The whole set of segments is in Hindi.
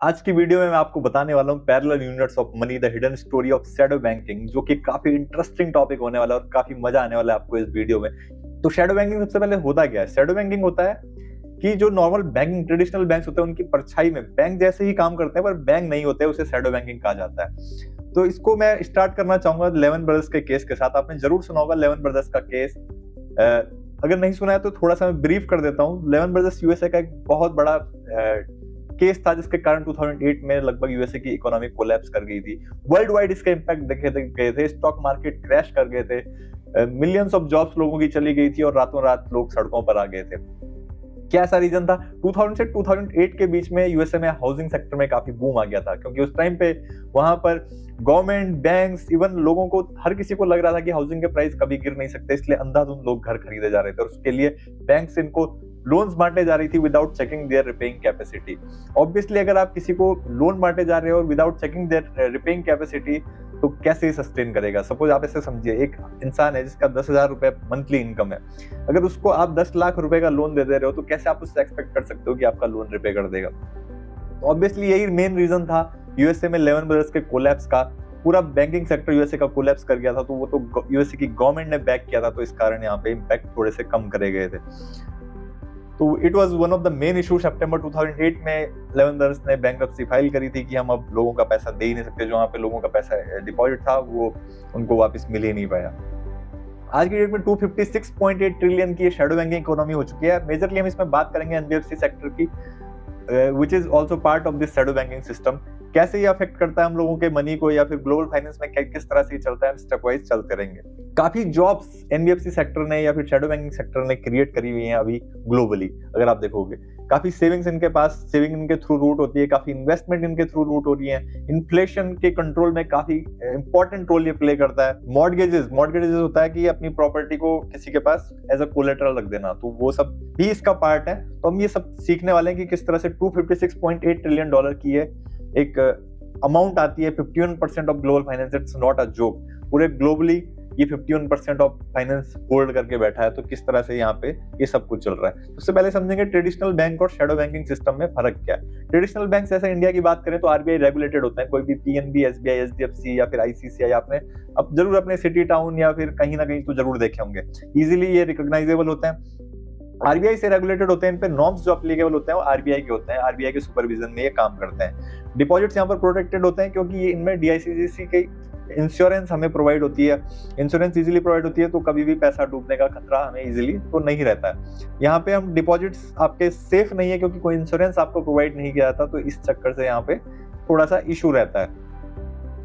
आज की वीडियो में मैं आपको बताने वाला हूँ parallel units of money, the hidden story of shadow banking, जो कि काफी इंटरेस्टिंग टॉपिक होने वाला है और काफी मजा आने वाला है आपको इस वीडियो में। तो शैडो बैंकिंग सबसे पहले होता क्या है? शैडो बैंकिंग होता है कि जो नॉर्मल बैंकिंग ट्रेडिशनल बैंक्स होते हैं उनकी परछाई में बैंक जैसे ही काम करते हैं पर बैंक नहीं होते, उसे शैडो बैंकिंग कहा जाता है। तो इसको मैं स्टार्ट करना चाहूंगा लेमन ब्रदर्स के केस के साथ। आपने जरूर सुना होगा लेमन ब्रदर्स का केस। अगर नहीं सुना है तो थोड़ा सा मैं ब्रीफ कर देता हूँ। लेमन ब्रदर्स यूएसए का एक बहुत बड़ा केस था जिसके कारण 2008 में लगभग यूएसए की इकोनॉमी कोलैप्स कर गई थी। वर्ल्ड वाइड इसका इंपैक्ट देखे गए थे, स्टॉक मार्केट क्रैश कर गए थे, मिलियंस ऑफ जॉब्स लोगों की चली गई थी और रातों रात लोग सड़कों पर आ गए थे। क्या ऐसा रीजन था? 2000 से 2008 के बीच में यूएसए में हाउसिंग सेक्टर में काफी बूम आ गया था, क्योंकि उस टाइम पे वहां पर गवर्नमेंट, बैंक्स, इवन लोगों को, हर किसी को लग रहा था कि हाउसिंग के प्राइस कभी गिर नहीं सकते, इसलिए अंधाधुंध लोग घर खरीदे जा रहे थे और उसके लिए बैंक से इनको लोन्स बांटे जा रही थी without checking there repaying capacity. Obviously अगर आप किसी को लोन बांटे जा रहे हो without checking there repaying capacity तो कैसे सस्टेन करेगा? सपोज आप ऐसे समझिए, एक इंसान है जिसका 10,000 रुपए मंथली इनकम है, अगर उसको आप 10 लाख रुपए का लोन दे रहे हो तो कैसे आप उससे एक्सपेक्ट कर सकते हो कि आपका लोन रिपे कर देगा? तो ऑब्वियसली यही मेन रीजन था यूएसए में लेमन ब्रदर्स के कोलैप्स का। पूरा बैंकिंग सेक्टर यूएसए का कोलैप्स कर गया था, तो वो तो यूएसए की गवर्नमेंट ने बैक किया था, तो इस कारण यहाँ पे इम्पैक्ट थोड़े से कम करे गए थे। तो it was one of the main issue. सितंबर 2008 में लेमन ब्रदर्स ने बैंक्रप्सी फाइल करी थी कि हम अब लोगों का पैसा दे ही नहीं सकते, जो वहाँ पे लोगों का पैसा डिपॉजिट था वो उनको वापस मिल ही नहीं पाया। आज की डेट में 256.8 ट्रिलियन की शैडो बैंकिंग इकोनॉमी हो चुकी है। मेजरली हम इसमें बात करेंगे एनबीएफसी सेक्टर की, which is also part of this shadow banking system. कैसे ये अफेक्ट करता है हम लोगों के मनी को, या फिर ग्लोबल फाइनेंस में किस तरह से चलता है, स्टेप वाइज चलते रहेंगे। काफी जॉब्स एनबीएफसी सेक्टर ने या फिर शैडो बैंकिंग सेक्टर ने क्रिएट करी हुई हैं अभी ग्लोबली। अगर आप देखोगे काफी सेविंग्स इनके पास, सेविंग इनके थ्रू रूट होती है, काफी इन्वेस्टमेंट इनके थ्रू रूट हो रही है। इन्फ्लेशन के कंट्रोल में काफी इंपॉर्टेंट रोल ये प्ले करता है। मॉर्गेजेस होता है कि अपनी प्रॉपर्टी को किसी के पास एज अ कोलेटरल रख देना, तो वो सब भी इसका पार्ट है। तो हम ये सब सीखने वाले हैं कि किस तरह से 256.8 ट्रिलियन डॉलर की है एक अमाउंट आती है। 51% of global finance, it's not a joke. पूरे ग्लोबली ये 51% ऑफ फाइनेंस होल्ड करके बैठा है। तो किस तरह से यहाँ पे ये सब कुछ चल रहा है, सबसे पहले समझेंगे ट्रेडिशनल बैंक और शैडो बैंकिंग सिस्टम में फर्क क्या है। ट्रेडिशनल बैंक जैसे इंडिया की बात करें तो आरबीआई रेगुलेटेड होता है। कोई भी पीएनबी, एसबीआई, एचडीएफसी या फिर आईसीआईसीआई आपने अब जरूर अपने सिटी टाउन या फिर कहीं ना कहीं तो जरूर देखे होंगे। इजीली ये रिकॉग्नाइजेबल होते हैं, आरबीआई से रेगुलेटेड होते हैं। इन पे नॉर्म्स जो एप्लीकेबल होते हैं वो आरबीआई के होते हैं, आरबीआई के सुपरविजन में ये काम करते हैं। डिपॉजिट्स यहाँ पर प्रोटेक्टेड होते हैं क्योंकि ये इनमें डीआईसीजीसी की इंश्योरेंस हमें प्रोवाइड होती है। इंश्योरेंस इजीली प्रोवाइड होती है, तो कभी भी पैसा डूबने का खतरा हमें इजीली तो नहीं रहता है। यहाँ पे हम डिपॉजिट्स आपके सेफ नहीं है क्योंकि कोई इंश्योरेंस आपको प्रोवाइड नहीं किया था, तो इस चक्कर से यहाँ पे थोड़ा सा इशू रहता है।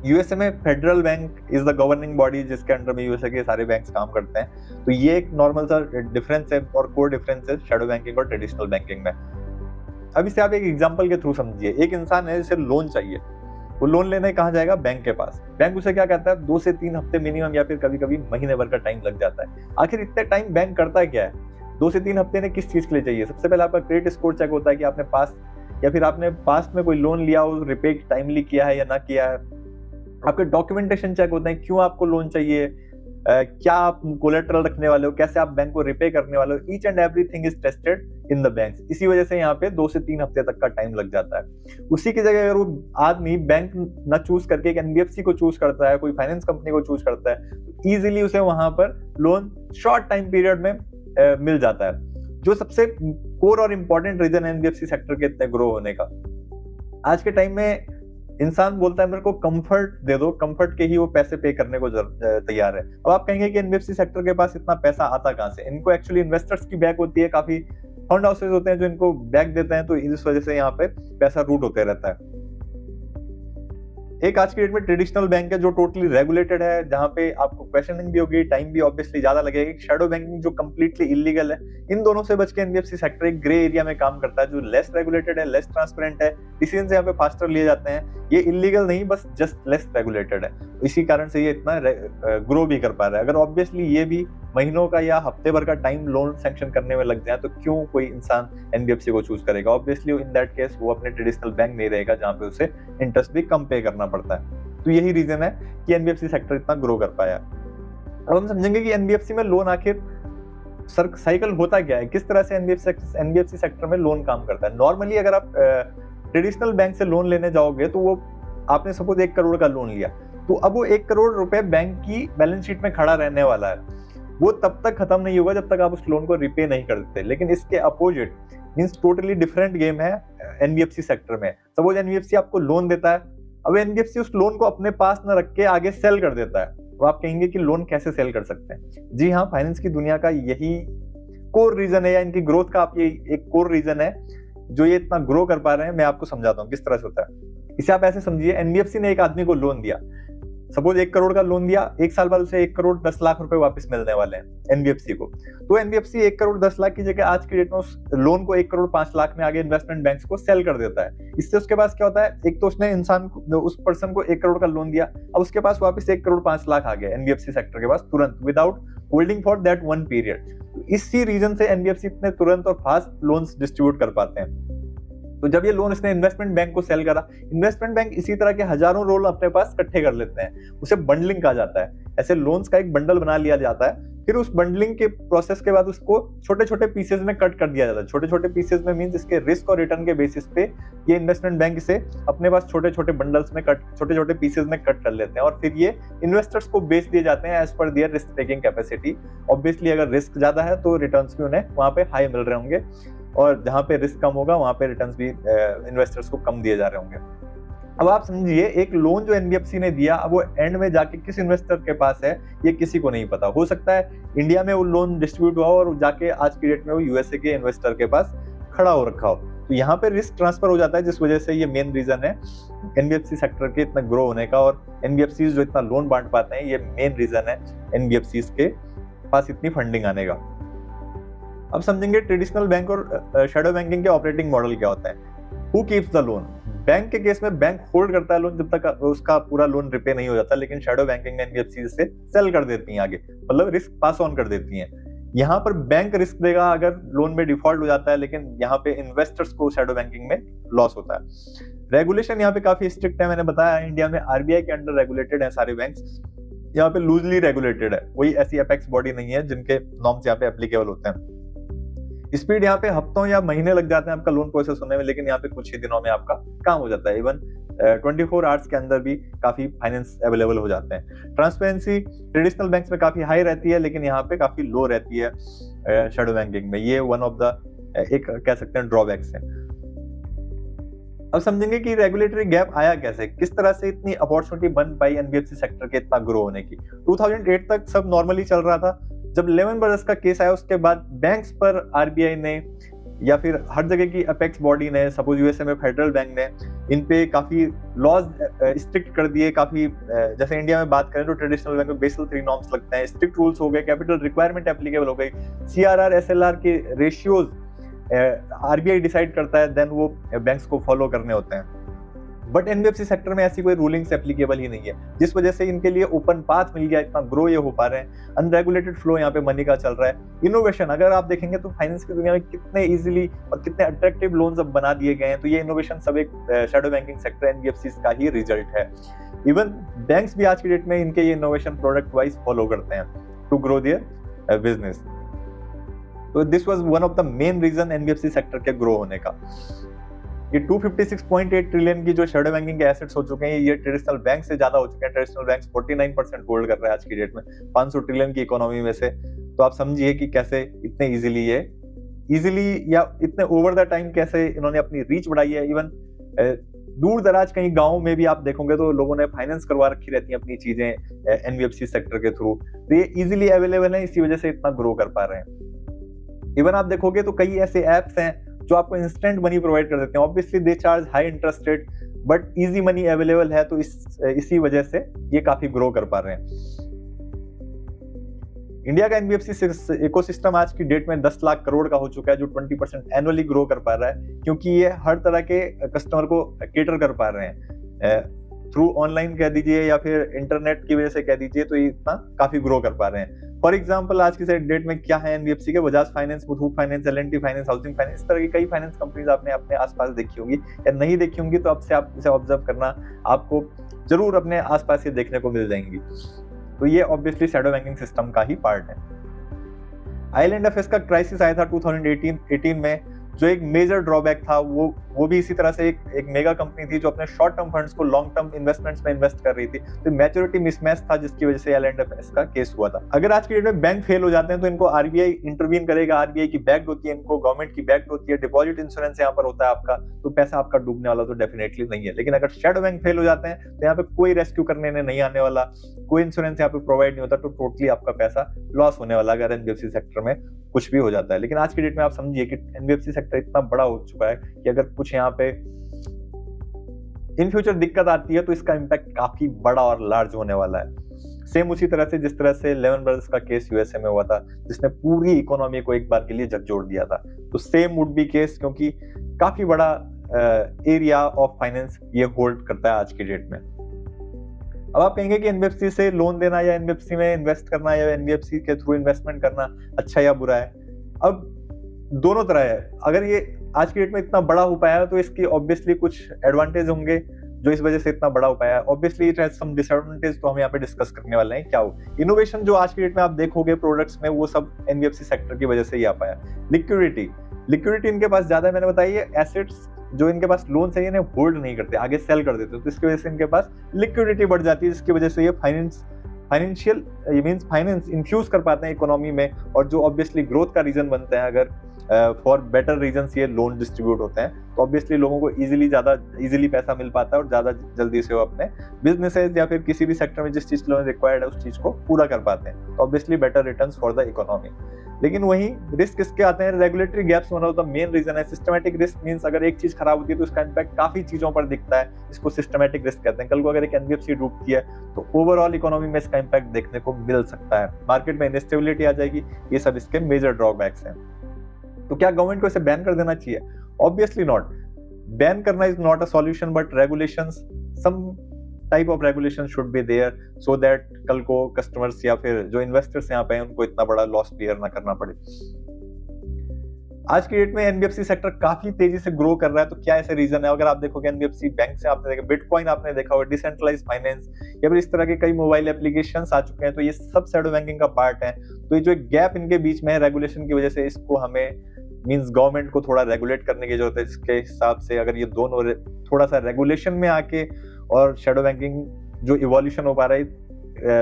यूएसए में federal bank is the governing body जिसके अंडर में यूएसए के सारे बैंक्स काम करते हैं। तो ये एक नॉर्मल सा डिफरेंस है और कोर डिफरेंस है शैडो बैंकिंग और ट्रेडिशनल बैंकिंग में। अब इसे आप एक एग्जांपल के थ्रू समझिए। एक इंसान है जिसे लोन चाहिए, वो लोन लेने कहाँ जाएगा? बैंक के पास। बैंक उसे क्या कहता है? 2 से 3 हफ्ते मिनिमम या फिर कभी कभी महीने भर का टाइम लग जाता है। आखिर इतने टाइम बैंक करता क्या है? 2 से 3 हफ्ते ने किस चीज के लिए चाहिए? सबसे पहले आपका क्रेडिट स्कोर चेक होता है कि आपने पास्ट में कोई लोन लिया हो, रिपे टाइमली किया है या ना किया है। आपके डॉक्यूमेंटेशन चेक होते हैं, क्यों आपको लोन चाहिए, क्या आप कोलेटरल रखने वाले हो, कैसे आप बैंक को रिपे करने वाले हो। Each and everything is tested in the banks. इसी वजह से यहाँ पे 2 से 3 हफ्ते तक का टाइम लग जाता है। उसी की जगह अगर वो आदमी बैंक ना चूज करके एक एनबीएफसी को चूज करता है, कोई फाइनेंस कंपनी को चूज करता है, तो इजीली उसे वहां पर लोन शॉर्ट टाइम पीरियड में मिल जाता है। जो सबसे कोर और इंपॉर्टेंट रीजन है एनबीएफसी सेक्टर के इतने ग्रो होने का। आज के टाइम में इंसान बोलता है मेरे को कंफर्ट दे दो, कंफर्ट के ही वो पैसे पे करने को तैयार है। अब आप कहेंगे कि एनबीएफसी सेक्टर के पास इतना पैसा आता कहां से? इनको एक्चुअली इन्वेस्टर्स की बैक होती है, काफी फंड हाउसेज होते हैं जो इनको बैक देते हैं, तो इस वजह से यहाँ पे पैसा रूट होते रहता है। एक आज की डेट में ट्रेडिशनल बैंक है जो टोटली रेगुलेटेड है, जहां पे आपको क्वेश्चनिंग भी होगी, टाइम भी ऑब्वियसली ज्यादा लगेगा। शैडो बैंकिंग जो कंप्लीटली इलीगल है। इन दोनों से बच के एनबीएफसी सेक्टर एक ग्रे एरिया में काम करता है जो लेस रेगुलेटेड है, लेस ट्रांसपेरेंट है, डिसीजन यहाँ पे फास्टर लिए जाते हैं। ये इलीगल नहीं, बस जस्ट लेस रेगुलेटेड है, इसी कारण से ये इतना ग्रो भी कर पा रहा है। अगर ऑब्वियसली ये भी महीनों का या हफ्ते भर का टाइम लोन सैंक्शन करने में लग जाए तो क्यों कोई इंसान एनबीएफसी को चूज करेगा? ऑब्वियसली इन दैट केस वो अपने ट्रेडिशनल बैंक नहीं रहेगा जहां पे उसे इंटरेस्ट भी कम पे करना पड़ता है। तो यही रीजन है कि एनबीएफसी सेक्टर इतना ग्रो कर पाया। अब हम समझेंगे कि एनबीएफसी में लोन आखिर साइकिल होता क्या है, किस तरह से एनबीएफसी सेक्टर में लोन काम करता है। नॉर्मली अगर आप ट्रेडिशनल बैंक से लोन लेने जाओगे तो वो आपने सपोज 1 करोड़ का लोन लिया, तो अब वो 1 करोड़ रुपए बैंक की बैलेंस शीट में खड़ा रहने वाला है, वो तब तक खत्म नहीं होगा जब तक आप उस लोन को रिपे नहीं कर देते। लेकिन इसके opposite means totally different game है एनबीएफसी सेक्टर में। सपोज एनबीएफसी आपको लोन देता है, अब एनबीएफसी उस लोन को अपने पास न रख के आगे सेल कर देता है। तो आप कहेंगे कि लोन कैसे सेल कर सकते हैं? जी हाँ, फाइनेंस की दुनिया का यही कोर रीजन है, या इनकी ग्रोथ का आप ये एक कोर रीजन है जो ये इतना ग्रो कर पा रहे हैं। मैं आपको समझाता हूँ किस तरह से होता है। इसे आप ऐसे समझिए, एनबीएफसी ने एक आदमी को लोन दिया, सपोज 1 करोड़ का लोन दिया, 1 साल बाद उसे 1 करोड़ 10 लाख रुपए वापस मिलने वाले हैं एनबीएफसी को। तो एनबीएफसी 1 करोड़ 10 लाख की जगह आज की डेट में उस लोन को 1 करोड़ 5 लाख में आगे इन्वेस्टमेंट बैंक्स को सेल कर देता है। इससे उसके पास क्या होता है, एक तो उसने इंसान को, उस पर्सन को 1 करोड़ का लोन दिया, अब उसके पास वापस 1 करोड़ 5 लाख आ गया एनबीएफसी सेक्टर के पास तुरंत, without holding for that one period. इसी रीजन से एनबीएफसी इतने तुरंत और फास्ट लोन्स डिस्ट्रीब्यूट कर पाते हैं। तो जब ये लोन इसने इन्वेस्टमेंट बैंक को सेल करा, इन्वेस्टमेंट बैंक इसी तरह के हजारों रोल अपने पास इकट्ठे कर लेते हैं, उसे बंडलिंग कहा जाता है। ऐसे लोन्स का एक बंडल बना लिया जाता है, फिर उस बंडलिंग के प्रोसेस के बाद उसको छोटे छोटे पीसेस में कट कर दिया जाता है। छोटे छोटे पीसेस में मींस इसके रिस्क और रिटर्न के बेसिस पे ये इन्वेस्टमेंट बैंक इसे अपने पास छोटे छोटे बंडल्स में छोटे छोटे पीसेस में कट कर लेते हैं, और फिर ये इन्वेस्टर्स को बेच दिए जाते हैं as per their risk taking capacity. Obviously अगर रिस्क ज्यादा है तो रिटर्न्स भी उन्हें वहां पे हाई मिल रहे होंगे, और जहां पे रिस्क कम होगा वहां पे रिटर्न्स भी इन्वेस्टर्स को कम दिए जा रहे होंगे। अब आप समझिए, एक लोन जो एनबीएफसी ने दिया, अब वो एंड में जाके किस इन्वेस्टर के पास है ये किसी को नहीं पता। हो सकता है इंडिया में वो लोन डिस्ट्रीब्यूट हुआ और जाके आज की डेट में वो यूएसए के इन्वेस्टर के पास खड़ा हो रखा हो। तो यहाँ पे रिस्क ट्रांसफर हो जाता है, जिस वजह से ये मेन रीजन है एनबीएफसी सेक्टर के इतना ग्रो होने का, और एनबीएफसी जो इतना लोन बांट पाते हैं ये मेन रीजन है एनबीएफसी के पास इतनी फंडिंग आने का। अब समझेंगे ट्रेडिशनल बैंक और शैडो बैंकिंग के ऑपरेटिंग मॉडल क्या होता है। Who keeps the loan? Bank के केस में बैंक होल्ड करता है लोन जब तक उसका पूरा लोन रिपे नहीं हो जाता, लेकिन शैडो बैंकिंग में एनबीएफसी से सेल कर देती हैं आगे, मतलब रिस्क पास ऑन कर देती हैं। यहाँ पर बैंक रिस्क देगा अगर लोन में डिफॉल्ट हो जाता है, लेकिन यहाँ पे इन्वेस्टर्स को शैडो बैंकिंग में लॉस होता है। रेगुलेशन यहाँ पे काफी स्ट्रिक्ट है, मैंने बताया इंडिया में आरबीआई के अंडर रेगुलेटेड है सारे बैंक्स, यहाँ पे लूजली रेगुलेटेड है, कोई ऐसी एपेक्स बॉडी नहीं है जिनके नॉर्म्स यहाँ पे एप्लीकेबल होते हैं। स्पीड यहाँ पे हफ्तों या महीने लग जाते हैं आपका लोन प्रोसेस होने में, लेकिन यहाँ पे कुछ ही दिनों में आपका काम हो जाता है। इवन 24 आवर्स के अंदर भी काफी फाइनेंस अवेलेबल हो जाते हैं। ट्रांसपेरेंसी ट्रेडिशनल बैंक्स में काफी हाई रहती है, लेकिन यहाँ पे काफी लो रहती है शैडो बैंकिंग में। ये वन ऑफ द एक कह सकते हैं ड्रॉबैक्स है। अब समझेंगे कि रेगुलेटरी गैप आया कैसे, किस तरह से इतनी अपॉर्चुनिटी बन पाई एनबीएफसी सेक्टर के इतना ग्रो होने की। 2008 तक सब नॉर्मली चल रहा था, जब लेमन ब्रदर्स का केस आया उसके बाद बैंक्स पर आरबीआई ने या फिर हर जगह की अपेक्स बॉडी ने, सपोज यूएसए में फेडरल बैंक ने इन पे काफी लॉज स्ट्रिक्ट कर दिए। काफी जैसे इंडिया में बात करें तो ट्रेडिशनल बैंक में बेसल 3 नॉर्म्स लगते हैं, स्ट्रिक्ट रूल्स हो गए, कैपिटल रिक्वायरमेंट एप्लीकेबल हो गई, सीआरआर एसएलआर के रेशियोज आरबीआई डिसाइड करता है, देन वो बैंक्स को फॉलो करने होते हैं। बट एनबीएफसी सेक्टर में ऐसी कोई रूलिंग्स एप्लीकेबल ही नहीं है, जिस वजह से इनके लिए ओपन पाथ मिल गया, इतना ग्रो ये हो पा रहे हैं। अनरेगुलेटेड फ्लो यहाँ पे मनी का चल रहा है। इनोवेशन अगर आप देखेंगे तो फाइनेंस की दुनिया में कितने इजीली और कितने अट्रैक्टिव लोन्स अब बना दिए गए हैं, तो ये इनोवेशन सब एक शैडो बैंकिंग सेक्टर एनबीएफसी का ही रिजल्ट है। इवन बैंक्स भी आज की डेट में इनके ये इनोवेशन प्रोडक्ट वाइज फॉलो करते हैं टू ग्रो देयर बिजनेस। तो this was one of the main reason NBFC sector के ग्रो होने का। ये 256.8 ट्रिलियन की जो शैडो बैंकिंग के एसेट्स हो चुके हैं, ये ट्रेडिशनल बैंक से ज्यादा हो चुके हैं। ट्रेडिशनल बैंक 49% होल्ड कर रहे हैं आज की डेट में 500 ट्रिलियन की इकोनॉमी में से। तो आप समझिए कि कैसे इतने इजीली या इतने ओवर द टाइम कैसे इन्होंने अपनी रीच बढ़ाई है। इवन दूर दराज कहीं गाँव में भी आप देखोगे तो लोगों ने फाइनेंस करवा रखी रहती है अपनी चीजें एनबीएफसी सेक्टर के थ्रू। तो ये इजीली अवेलेबल है, इसी वजह से इतना ग्रो कर पा रहे हैं। इवन आप देखोगे तो कई ऐसे एप्स हैं जो आपको इंस्टेंट मनी प्रोवाइड कर देते हैं। Obviously they charge high interest rate, but easy money available है, तो इसी वजह से ये काफी ग्रो कर पा रहे हैं। इंडिया का एनबीएफसी इकोसिस्टम आज की डेट में 10 लाख करोड़ का हो चुका है, जो 20% एनुअली ग्रो कर पा रहा है, क्योंकि ये हर तरह के कस्टमर को केटर कर पा रहे हैं थ्रू ऑनलाइन कह दीजिए या फिर इंटरनेट की वजह से कह दीजिए, तो ये इतना काफी ग्रो कर पा रहे हैं। फॉर एग्जांपल आज की डेट में क्या है एनबीएफसी के, Bajaj finance, Muthoot finance, L&T finance, housing finance, इस तरह की कई फाइनेंस कंपनीज आपने अपने आसपास देखी होंगी, या नहीं देखी होंगी तो अब से आप इसे ऑब्जर्व करना, आपको जरूर अपने आसपास ये देखने को मिल जाएंगी। तो ये ऑब्वियसली शैडो बैंकिंग सिस्टम का ही पार्ट है। आईलैंड एफएस का क्राइसिस आया था 2018 में, जो एक मेजर ड्रॉबैक था वो भी इसी तरह से एक मेगा कंपनी थी जो अपने शॉर्ट टर्म फंड्स को लॉन्ग टर्म इन्वेस्टमेंट्स में इन्वेस्ट कर रही थी, तो मैच्योरिटी मिसमैच था जिसकी वजह से L&F का केस हुआ था। अगर आज की डेट में बैंक फेल हो जाते हैं तो इनको आरबीआई इंटरवीन करेगा, आरबीआई की बैक्ड होती है, इनको गवर्नमेंट की बैक्ड होती है, डिपॉजिट इंश्योरेंस यहाँ पर होता है आपका, तो पैसा आपका डूबने वाला तो डेफिनेटली नहीं है। लेकिन अगर शैडो बैंक फेल हो जाते हैं तो यहाँ पे कोई रेस्क्यू करने नहीं आने वाला, कोई इंश्योरेंस यहाँ पे प्रोवाइड नहीं होता, तो टोटली आपका पैसा लॉस होने वाला अगर एनबीएफसी सेक्टर में कुछ भी हो जाता है। लेकिन आज की डेट में आप समझिए कि एनबीएफसी सेक्टर इतना बड़ा हो चुका है कि अगर कुछ यहाँ पे इन फ्यूचर दिक्कत आती है तो इसका इम्पैक्ट काफी बड़ा और लार्ज होने वाला है। सेम उसी तरह से जिस तरह से लेमन ब्रदर्स का केस यूएसए में हुआ था जिसने पूरी इकोनॉमी को एक बार के लिए झकझोर दिया था, तो सेम वुड बी केस, क्योंकि काफी बड़ा एरिया ऑफ फाइनेंस ये होल्ड करता है आज की डेट में। अब आप कहेंगे कि एनबीएफसी से लोन देना या एनबीएफसी में इन्वेस्ट करना या एनबीएफसी के थ्रू इन्वेस्टमेंट करना अच्छा या बुरा है। अब दोनों तरह है। अगर ये आज की डेट में इतना बड़ा हो पाया है तो इसकी ऑब्वियसली कुछ एडवांटेज होंगे जो इस वजह से इतना बड़ा हो पाया है। Obviously it has some disadvantage, तो हम यहाँ पे डिस्कस करने वाले हैं क्या हो। इनोवेशन जो आज की डेट में आप देखोगे प्रोडक्ट्स में, वो सब एनबीएफसी सेक्टर की वजह से ही आ पाया। लिक्विडिटी इनके पास ज्यादा है, मैंने बताया ये एसेट्स जो इनके पास लोन है इन्हें होल्ड नहीं करते, आगे सेल कर देते, तो इसकी वजह से इनके पास लिक्विडिटी बढ़ जाती है, जिसकी वजह से ये फाइनेंस इन्फ्यूज कर पाते हैं इकोनॉमी में, और जो ऑब्वियसली ग्रोथ का रीजन बनते हैं। अगर फॉर बेटर रीजंस ये लोन डिस्ट्रीब्यूट होते हैं तो ऑब्वियसली लोगों को इजीली पैसा मिल पाता है और ज्यादा जल्दी से वो अपने बिजनेसेस या फिर किसी भी सेक्टर में जिस चीज के लोन रिक्वायर्ड है उस चीज को पूरा कर पाते हैं, तो obviously better returns for the economy. लेकिन वही रिस्क इसके आते हैं, regulatory gaps one of the main reason है। सिस्टमैटिक रिस्क मींस अगर एक चीज खराब होती है तो उसका इम्पैक्ट काफी चीजों पर दिखता है, इसको सिस्टमैटिक रिस्क कहते हैं। कल को अगर एक एनबीएफसी डूबती है तो ओवरऑल इकोनॉमी में इसका इम्पैक्ट देखने को मिल सकता है, मार्केट में इनस्टेबिलिटी आ जाएगी। ये सब इसके मेजर ड्रॉबैक्स हैं। तो क्या गवर्नमेंट को इसे बैन कर देना चाहिए? Obviously not. बैन करना is not a solution, but regulations, some type of regulation should be there so that कल को कस्टमर्स या फिर जो इन्वेस्टर्स यहाँ पे हैं उनको इतना बड़ा लॉस बियर ना करना पड़े। आज की डेट में एनबीएफसी सेक्टर काफी तेजी से ग्रो कर रहा है, तो क्या ऐसे रीजन है? अगर आप देखोगे एनबीएफसी बैंक से आपने देखा, बिटकॉइन आपने देखा होगा, डिसेंट्रलाइज्ड फाइनेंस या फिर इस तरह के कई मोबाइल एप्लीकेशंस आ चुके हैं, तो ये सब शैडो बैंकिंग का पार्ट है। तो ये जो एक गैप इनके बीच में है रेगुलेशन की वजह से, इसको हमें मींस गवर्नमेंट को थोड़ा रेगुलेट करने की जरूरत है, जिसके हिसाब से अगर ये दोनों थोड़ा सा रेगुलेशन में आके और शैडो बैंकिंग जो इवोल्यूशन हो पा रहा है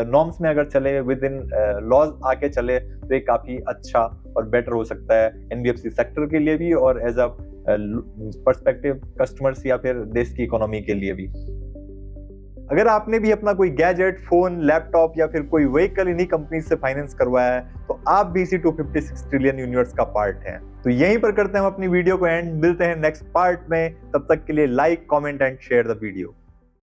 नॉर्म्स में अगर चले, विद इन लॉज आके चले, तो ये काफी अच्छा और बेटर हो सकता है एनबीएफसी सेक्टर के लिए भी और एज अ पर्सपेक्टिव कस्टमर्स या फिर देश की इकोनॉमी के लिए भी। अगर आपने भी अपना कोई गैजेट, फोन, लैपटॉप या फिर कोई व्हीकल इन्हीं कंपनी से फाइनेंस करवाया है तो आप भी इसी 256 ट्रिलियन यूनिवर्स का पार्ट हैं। तो यहीं पर करते हैं हम अपनी वीडियो को एंड, मिलते हैं नेक्स्ट पार्ट में। तब तक के लिए like, comment and share the video.